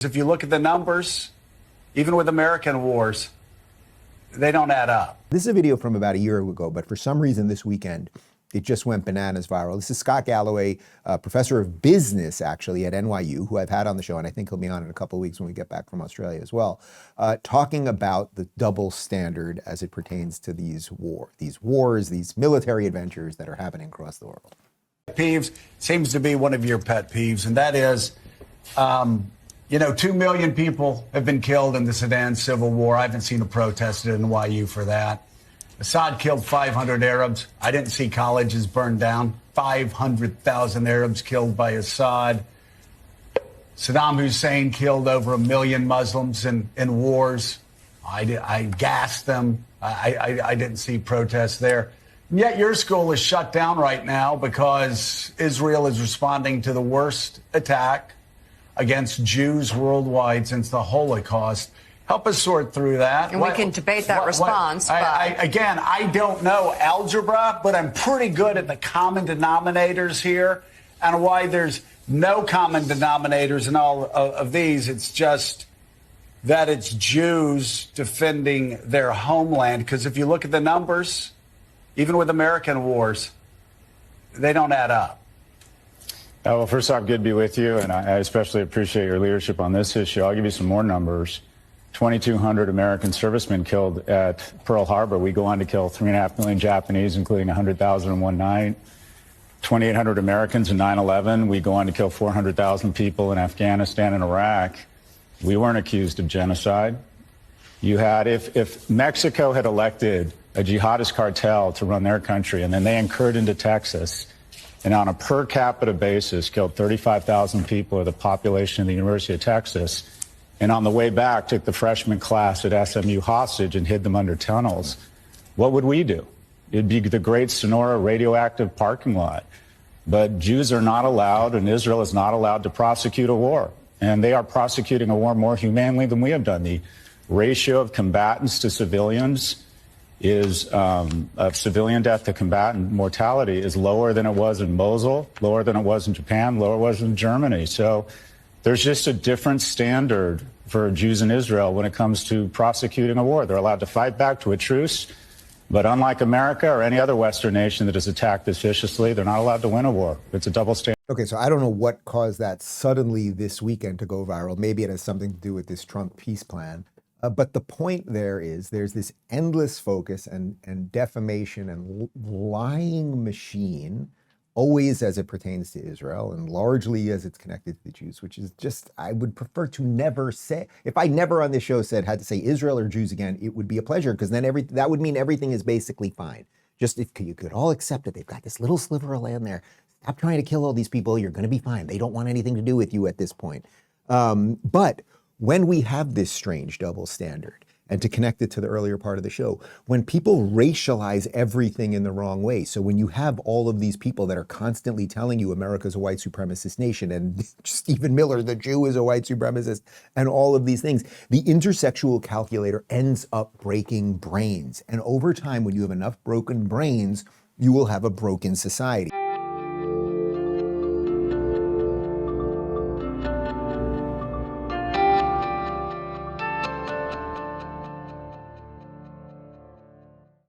If you look at the numbers, even with American wars, they don't add up. This is a video from about a year ago, but for some reason this weekend, it just went bananas viral. This is Scott Galloway, professor of business, actually, at NYU, who I've had on the show, and I think he'll be on in a couple of weeks when we get back from Australia as well, talking about the double standard as it pertains to these wars, these military adventures that are happening across the world. Peeves seems to be one of your pet peeves, and that is, 2 million people have been killed in the Sudan civil war. I haven't seen a protest at NYU for that. Assad killed 500 Arabs. I didn't see colleges burned down. 500,000 Arabs killed by Assad. Saddam Hussein killed over 1 million Muslims in wars. I gassed them. I didn't see protests there. And yet your school is shut down right now because Israel is responding to the worst attack against Jews worldwide since the Holocaust. Help us sort through that. And we can debate that response. I don't know algebra, but I'm pretty good at the common denominators here and why there's no common denominators in all of these. It's just that it's Jews defending their homeland. Because if you look at the numbers, even with American wars, they don't add up. Well, first off, good to be with you, and I especially appreciate your leadership on this issue. I'll give you some more numbers. 2,200 American servicemen killed at Pearl Harbor. We go on to kill 3.5 million Japanese, including 100,000 in one night. 2,800 Americans in 9/11. We go on to kill 400,000 people in Afghanistan and Iraq. We weren't accused of genocide. You had, if Mexico had elected a jihadist cartel to run their country, and then they incurred into Texas, and on a per capita basis killed 35,000 people, or the population of the University of Texas, and on the way back took the freshman class at SMU hostage and hid them under tunnels, what would we do? It'd be the great Sonora radioactive parking lot. But Jews are not allowed, and Israel is not allowed to prosecute a war. And they are prosecuting a war more humanely than we have done. The ratio of combatants to civilians is of civilian death to combatant mortality is lower than it was in Mosul, lower than it was in Japan, lower than it was in Germany. So there's just a different standard for Jews in Israel when it comes to prosecuting a war. They're allowed to fight back to a truce, but unlike America or any other Western nation that has attacked this viciously, they're not allowed to win a war. It's a double standard. Okay, so I don't know what caused that suddenly this weekend to go viral. Maybe it has something to do with this Trump peace plan. But the point there is there's this endless focus and defamation and lying machine, always as it pertains to Israel and largely as it's connected to the Jews, which is just, I would prefer to never say, if I never on this show had to say Israel or Jews again, it would be a pleasure, because then that would mean everything is basically fine. Just if you could all accept it, they've got this little sliver of land there. Stop trying to kill all these people. You're going to be fine. They don't want anything to do with you at this point. But when we have this strange double standard, and to connect it to the earlier part of the show, when people racialize everything in the wrong way, so when you have all of these people that are constantly telling you America's a white supremacist nation, and Stephen Miller, the Jew, is a white supremacist, and all of these things, the intersexual calculator ends up breaking brains. And over time, when you have enough broken brains, you will have a broken society.